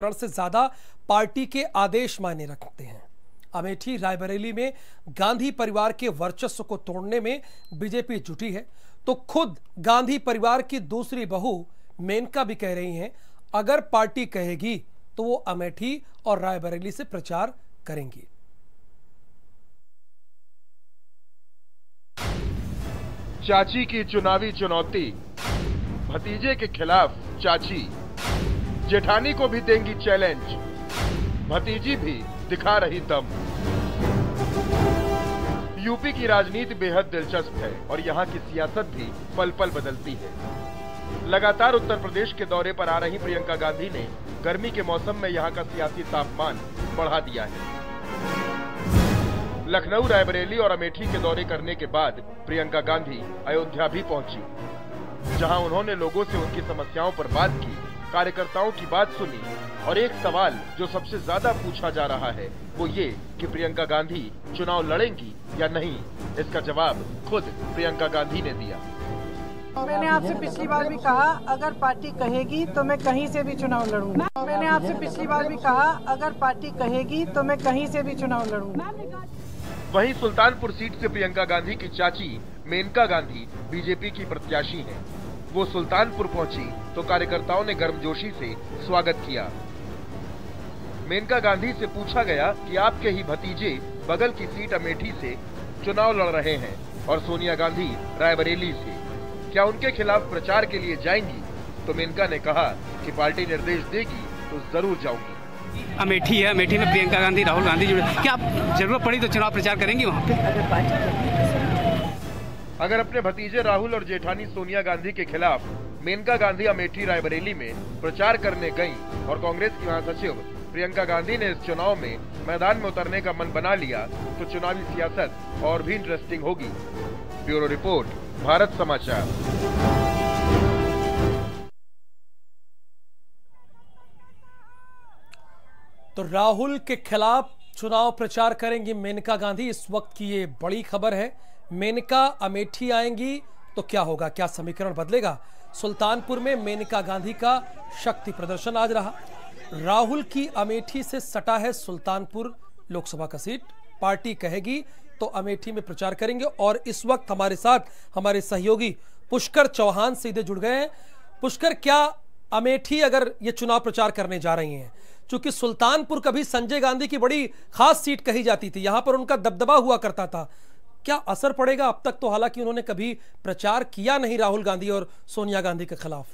से ज्यादा पार्टी के आदेश मायने रखते हैं। अमेठी रायबरेली में गांधी परिवार के वर्चस्व को तोड़ने में बीजेपी जुटी है, तो खुद गांधी परिवार की दूसरी बहू मेनका भी कह रही हैं, अगर पार्टी कहेगी तो वो अमेठी और रायबरेली से प्रचार करेंगी। चाची की चुनावी चुनौती, भतीजे के खिलाफ चाची जेठानी को भी देंगी चैलेंज, भतीजी भी दिखा रही दम। यूपी की राजनीति बेहद दिलचस्प है और यहाँ की सियासत भी पल पल बदलती है। लगातार उत्तर प्रदेश के दौरे पर आ रही प्रियंका गांधी ने गर्मी के मौसम में यहाँ का सियासी तापमान बढ़ा दिया है। लखनऊ, रायबरेली और अमेठी के दौरे करने के बाद प्रियंका गांधी अयोध्या भी पहुंची, जहां उन्होंने लोगों से उनकी समस्याओं पर बात की, कार्यकर्ताओं की बात सुनी और एक सवाल जो सबसे ज्यादा पूछा जा रहा है वो ये कि प्रियंका गांधी चुनाव लड़ेंगी या नहीं, इसका जवाब खुद प्रियंका गांधी ने दिया। मैंने आपसे पिछली बार भी कहा, अगर पार्टी कहेगी तो मैं कहीं से भी चुनाव लड़ूंगा। मैंने आपसे पिछली बार भी कहा, अगर पार्टी कहेगी तो मैं कहीं से भी चुनाव लड़ूंगा। वहीं सुल्तानपुर सीट से प्रियंका गांधी की चाची मेनका गांधी बीजेपी की प्रत्याशी हैं। वो सुल्तानपुर पहुंची तो कार्यकर्ताओं ने गर्मजोशी से स्वागत किया। मेनका गांधी से पूछा गया कि आपके ही भतीजे बगल की सीट अमेठी से चुनाव लड़ रहे हैं और सोनिया गांधी रायबरेली से, क्या उनके खिलाफ प्रचार के लिए जाएंगी? तो मेनका ने कहा कि पार्टी निर्देश देगी तो जरूर जाऊंगी। अमेठी है, अमेठी में प्रियंका गांधी, राहुल गांधी जुड़े, क्या आप जरूरत पड़ी तो चुनाव प्रचार करेंगी वहाँ पे? अगर अपने भतीजे राहुल और जेठानी सोनिया गांधी के खिलाफ मेनका गांधी अमेठी रायबरेली में प्रचार करने गईं और कांग्रेस की महासचिव प्रियंका गांधी ने इस चुनाव में मैदान में उतरने का मन बना लिया तो चुनावी सियासत और भी इंटरेस्टिंग होगी। ब्यूरो रिपोर्ट, भारत समाचार। तो राहुल के खिलाफ चुनाव प्रचार करेंगी मेनका गांधी, इस वक्त की ये बड़ी खबर है। मेनका अमेठी आएंगी तो क्या होगा, क्या समीकरण बदलेगा? सुल्तानपुर में मेनका गांधी का शक्ति प्रदर्शन आज रहा। राहुल की अमेठी से सटा है सुल्तानपुर लोकसभा का सीट, पार्टी कहेगी तो अमेठी में प्रचार करेंगे। और इस वक्त हमारे साथ हमारे सहयोगी पुष्कर चौहान सीधे जुड़ गए हैं। पुष्कर, क्या अमेठी अगर ये चुनाव प्रचार करने जा रही हैं, चूंकि सुल्तानपुर कभी संजय गांधी की बड़ी खास सीट कही जाती थी, यहां पर उनका दबदबा हुआ करता था, क्या असर पड़ेगा? अब तक तो हालांकि उन्होंने कभी प्रचार किया नहीं राहुल गांधी और सोनिया गांधी के खिलाफ।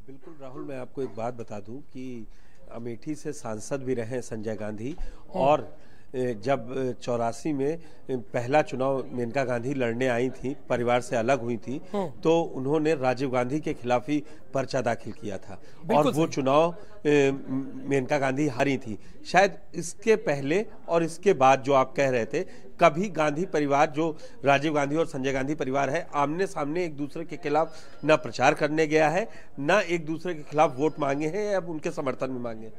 बिल्कुल राहुल, मैं आपको एक बात बता दूं कि अमेठी से सांसद भी रहे संजय गांधी, और जब 84 में पहला चुनाव मेनका गांधी लड़ने आई थी, परिवार से अलग हुई थी, तो उन्होंने राजीव गांधी के खिलाफ ही पर्चा दाखिल किया था और वो चुनाव मेनका गांधी हारी थी। शायद इसके पहले और इसके बाद जो आप कह रहे थे, कभी गांधी परिवार, जो राजीव गांधी और संजय गांधी परिवार है, आमने सामने एक दूसरे के खिलाफ न प्रचार करने गया है, न एक दूसरे के खिलाफ वोट मांगे हैं या उनके समर्थन में मांगे।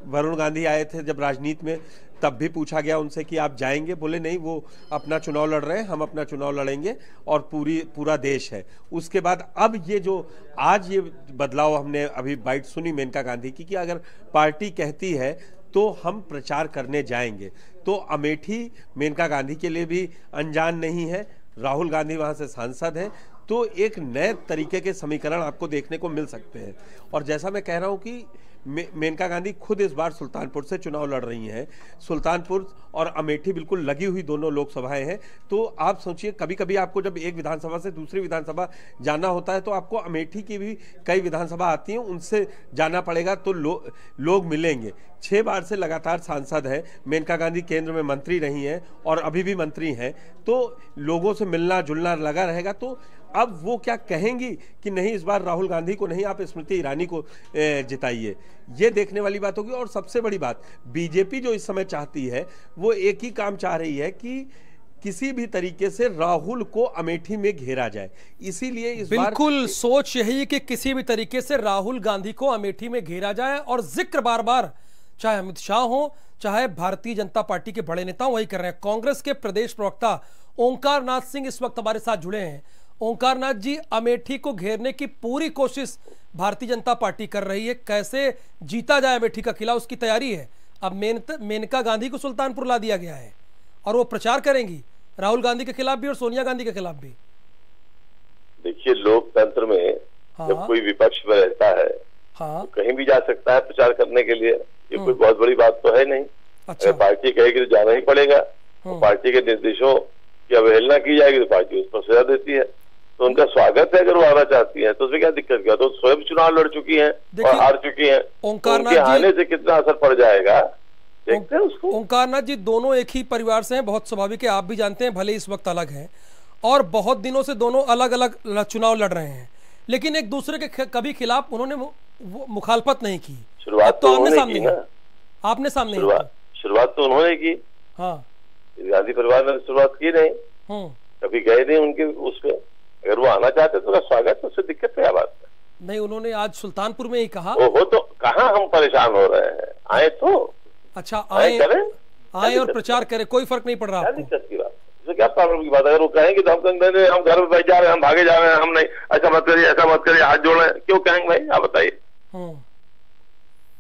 वरुण गांधी आए थे जब राजनीति में, तब भी पूछा गया उनसे कि आप जाएंगे, बोले नहीं, वो अपना चुनाव लड़ रहे हैं, हम अपना चुनाव लड़ेंगे और पूरा देश है। उसके बाद अब ये जो आज ये बदलाव हमने अभी बाइट सुनी मेनका गांधी की कि अगर पार्टी कहती है तो हम प्रचार करने जाएंगे, तो अमेठी मेनका गांधी के लिए भी अनजान नहीं है। राहुल गांधी वहां से सांसद हैं, तो एक नए तरीके के समीकरण आपको देखने को मिल सकते हैं। और जैसा मैं कह रहा हूं कि मेनका गांधी खुद इस बार सुल्तानपुर से चुनाव लड़ रही हैं। सुल्तानपुर और अमेठी बिल्कुल लगी हुई दोनों लोकसभाएं हैं, तो आप सोचिए, कभी कभी आपको जब एक विधानसभा से दूसरी विधानसभा जाना होता है तो आपको अमेठी की भी कई विधानसभा आती हैं, उनसे जाना पड़ेगा, तो लोग मिलेंगे। 6 बार से लगातार सांसद है मेनका गांधी, केंद्र में मंत्री रही हैं और अभी भी मंत्री हैं, तो लोगों से मिलना जुलना लगा रहेगा। तो अब वो क्या कहेंगी कि नहीं, इस बार राहुल गांधी को नहीं, आप स्मृति ईरानी को जिताइए, ये देखने वाली बात होगी। और सबसे बड़ी बात, बीजेपी जो इस समय चाहती है वो एक ही काम चाह रही है कि किसी भी तरीके से राहुल को अमेठी में घेरा जाए। इसीलिए इस बिल्कुल सोच यही है कि किसी भी तरीके से राहुल गांधी को अमेठी में घेरा जाए। और जिक्र बार बार चाहे अमित शाह हो, चाहे भारतीय जनता पार्टी के बड़े नेता वही कर रहे हैं। कांग्रेस के प्रदेश प्रवक्ता ओंकार नाथ सिंह इस वक्त हमारे साथ जुड़े हैं। ओंकारनाथ जी, अमेठी को घेरने की पूरी कोशिश भारतीय जनता पार्टी कर रही है, कैसे जीता जाए अमेठी का किला उसकी तैयारी है। अब मेनका गांधी को सुल्तानपुर ला दिया गया है और वो प्रचार करेंगी राहुल गांधी के खिलाफ भी और सोनिया गांधी के खिलाफ भी। देखिए, लोकतंत्र में जब कोई विपक्ष में रहता है तो कहीं भी जा सकता है प्रचार करने के लिए, ये कोई बहुत बड़ी बात तो है नहीं। अच्छा। अगर पार्टी कहेगी तो जाना ही पड़ेगा, तो पार्टी के निर्देशों की अवहेलना की जाएगी तो पार्टी उस पर सजा देती है, तो उनका स्वागत है। अगर वो आना चाहती है तो उसमें क्या दिक्कत, क्या तो स्वयं चुनाव लड़ चुकी हैं और हार चुकी हैं, ओंकारनाथ उनके आने से कितना असर पड़ जाएगा देखते हैं उसको। ओंकारनाथ जी, दोनों एक ही परिवार से हैं, बहुत स्वाभाविक है, आप भी जानते हैं, भले इस वक्त अलग हैं और बहुत दिनों से दोनों अलग अलग चुनाव लड़ रहे हैं, लेकिन एक दूसरे के कभी खिलाफ उन्होंने मुखालफत नहीं की। शुरुआत तो आमने सामने की, आपने सामने शुरुआत तो उन्होंने की। हाँ, गांधी परिवार ने शुरुआत की नहीं, कभी गए नहीं उनके उस पे। अगर वो आना चाहते तो स्वागत, उससे दिक्कत क्या बात है। नहीं, उन्होंने आज सुल्तानपुर में ही कहा। वो तो कहाँ हम परेशान हो रहे हैं, आए तो अच्छा, आए और प्रचार करें, कोई फर्क नहीं पड़ रहा। क्या दिक्कत की बात, इसमें क्या प्रॉब्लम की बात। अगर वो कहेंगे तो हम कहेंगे हम घर में बैठ जा रहे हैं, हम भागे जा रहे हैं, हम नहीं, ऐसा मत करिए, ऐसा मत करिए, हाथ जोड़ रहे हैं, क्यों कहेंगे भाई, आप बताइए।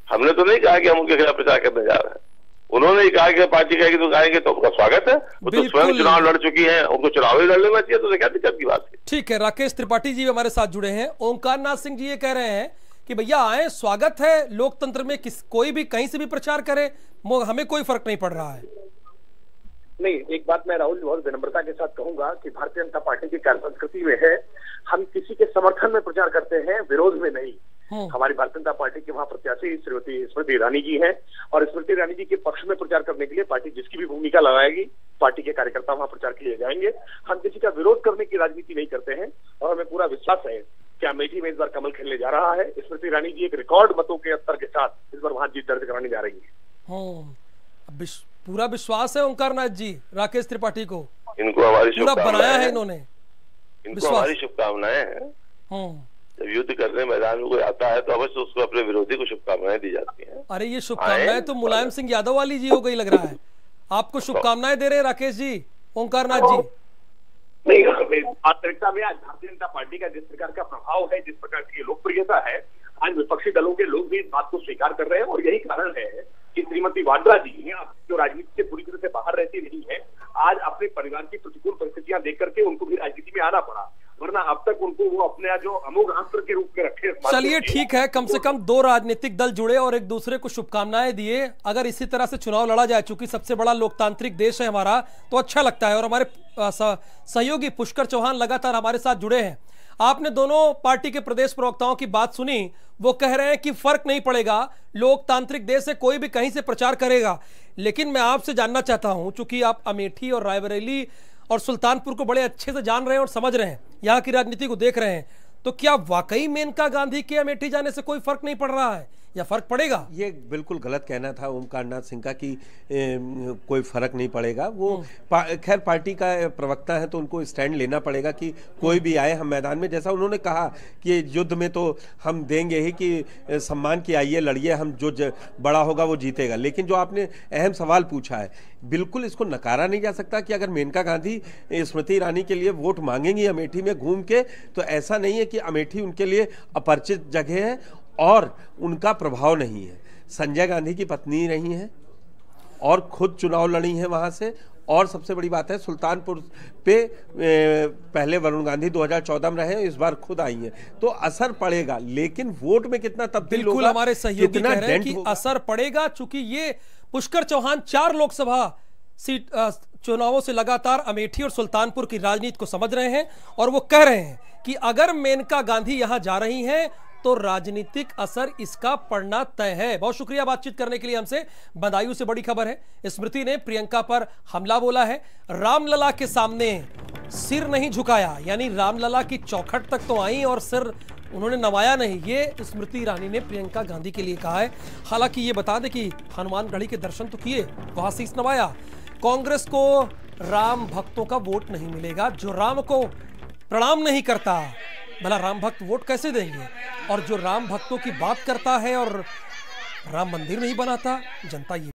हमने तो नहीं कहा कि हम उनके खिलाफ प्रचार करने जा रहे हैं, उन्होंने ही कहा कि पार्टी कहेगी तो कहेंगे, तो उनका स्वागत है। वो तो स्वयं चुनाव लड़ चुकी हैं, उनको चुनाव ही लड़ लेना चाहिए, तो क्या दिक्कत की बात है। ठीक है, राकेश त्रिपाठी जी हमारे साथ जुड़े हैं। ओंकारनाथ सिंह जी ये कह रहे हैं कि भैया आए, स्वागत है, लोकतंत्र में कोई भी कहीं से भी प्रचार करे, हमें कोई फर्क नहीं पड़ रहा है। नहीं, एक बात मैं राहुल बहुत विनम्रता के साथ कहूंगा कि भारतीय जनता पार्टी की कार्य संस्कृति में है, हम किसी के समर्थन में प्रचार करते हैं, विरोध में नहीं। हमारी भारतीय जनता पार्टी के वहां प्रत्याशी श्रीमती स्मृति ईरानी जी हैं और स्मृति ईरानी जी के पक्ष में प्रचार करने के लिए पार्टी जिसकी भी भूमिका लगाएगी, पार्टी के कार्यकर्ता वहां प्रचार के लिए जाएंगे। हम किसी का विरोध करने की राजनीति नहीं करते हैं और हमें पूरा विश्वास है कि अमेठी में इस बार कमल खेलने जा रहा है। स्मृति ईरानी जी एक रिकॉर्ड मतों के अंतर के साथ इस बार वहां जीत दर्ज कराने जा रही है। पूरा विश्वास है ओंकारनाथ जी राकेश त्रिपाठी को, इनको हमारी पूरा बनाया है इन्होंने, इनको हमारी शुभकामनाएं हैं। जब युद्ध करने मैदान में कोई आता है तो अवश्य उसको अपने विरोधी को शुभकामनाएं दी जाती हैं। अरे ये शुभकामनाएं तो मुलायम सिंह यादव वाली जी हो गई लग रहा है, आपको शुभकामनाएं दे रहे हैं राकेश जी, ओंकारनाथ जी। नहीं, वास्तविकता में आज भारतीय जनता पार्टी का जिस प्रकार का प्रभाव है, जिस प्रकार की लोकप्रियता है, आज विपक्षी दलों के लोग भी इस बात को स्वीकार कर रहे हैं और यही कारण है कि श्रीमती वाड्रा जी जो राजनीति से पूरी तरह से बाहर रहती नहीं है, आज अपने परिवार की प्रतिकूल परिस्थितियां देख करके उनको भी राजनीति में आना पड़ा, वरना अब तक उनको वो अपने जो अमोघ अस्त्र के रूप में रखे। चलिए ठीक है, कम से कम दो राजनीतिक दल जुड़े और एक दूसरे को शुभकामनाएं दिए। अगर इसी तरह से चुनाव लड़ा जाए, चूंकि सबसे बड़ा लोकतांत्रिक देश है हमारा, तो अच्छा लगता है। और हमारे सहयोगी पुष्कर चौहान लगातार हमारे साथ जुड़े हैं। आपने दोनों पार्टी के प्रदेश प्रवक्ताओं की बात सुनी, वो कह रहे हैं कि फर्क नहीं पड़ेगा, लोकतांत्रिक देश है, कोई भी कहीं से प्रचार करेगा। लेकिन मैं आपसे जानना चाहता हूं, चूंकि आप अमेठी और रायबरेली और सुल्तानपुर को बड़े अच्छे से जान रहे हैं और समझ रहे हैं, यहाँ की राजनीति को देख रहे हैं, तो क्या वाकई मेनका गांधी के अमेठी जाने से कोई फर्क नहीं पड़ रहा है या फर्क पड़ेगा? ये बिल्कुल गलत कहना था ओमकारनाथ सिंह का कि कोई फर्क नहीं पड़ेगा। वो खैर पार्टी का प्रवक्ता है तो उनको स्टैंड लेना पड़ेगा कि कोई भी आए हम मैदान में, जैसा उन्होंने कहा कि युद्ध में तो हम देंगे ही कि सम्मान की आइए लड़िए, हम जो बड़ा होगा वो जीतेगा। लेकिन जो आपने अहम सवाल पूछा है, बिल्कुल इसको नकारा नहीं जा सकता कि अगर मेनका गांधी स्मृति ईरानी के लिए वोट मांगेंगी अमेठी में घूम के, तो ऐसा नहीं है कि अमेठी उनके लिए अपरिचित जगह है और उनका प्रभाव नहीं है। संजय गांधी की पत्नी रही हैं और खुद चुनाव लड़ी हैं वहां से। और सबसे बड़ी बात है, सुल्तानपुर पे पहले वरुण गांधी 2014 में रहे, इस बार खुद आई हैं, तो असर पड़ेगा। लेकिन वोट में कितना तब्दील होगा, बिल्कुल हमारे सहयोगी कह रहे हैं कि असर पड़ेगा, चूंकि ये पुष्कर चौहान 4 लोकसभा सीट चुनावों से लगातार अमेठी और सुल्तानपुर की राजनीति को समझ रहे हैं और वो कह रहे हैं कि अगर मेनका गांधी यहां जा रही हैं तो राजनीतिक असर इसका पड़ना तय है। बहुत शुक्रिया बातचीत करने के लिए हमसे। बदायूं से बड़ी खबर है, स्मृति ने प्रियंका पर हमला बोला है, रामलला के सामने सिर नहीं झुकाया, यानी रामलला की चौखट तक तो आई और सिर उन्होंने नवाया नहीं। ये स्मृति ईरानी ने प्रियंका गांधी के लिए कहा है। हालांकि ये बता दें कि हनुमानगढ़ी के दर्शन तो किए, वहां शीश नवाया। कांग्रेस को राम भक्तों का वोट नहीं मिलेगा, जो राम को प्रणाम नहीं करता भला राम भक्त वोट कैसे देंगे, और जो राम भक्तों की बात करता है और राम मंदिर नहीं बनाता, जनता ये